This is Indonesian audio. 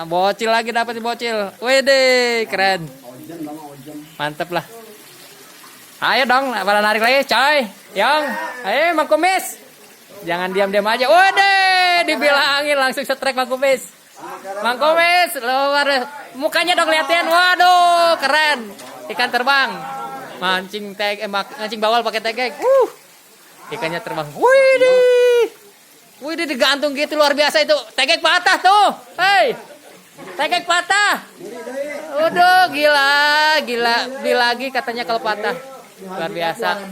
bocil lagi dapat bocil. Wede, keren. Mantep lah. Ayo dong, pada narik lagi, coy. Yang, ayo Mang Kumis. Jangan diam-diam aja. Wede, dibilangin langsung strike Mang Kumis. Mang Kumis, luar mukanya dong liatin. Waduh, keren. Ikan terbang. Mancing bawal pakai tegek. Ikannya terbang. Wih, digantung gitu luar biasa itu. Tegek patah tuh. Hei. Tegek patah. Udah gila. Beli lagi katanya kalau patah. Luar biasa.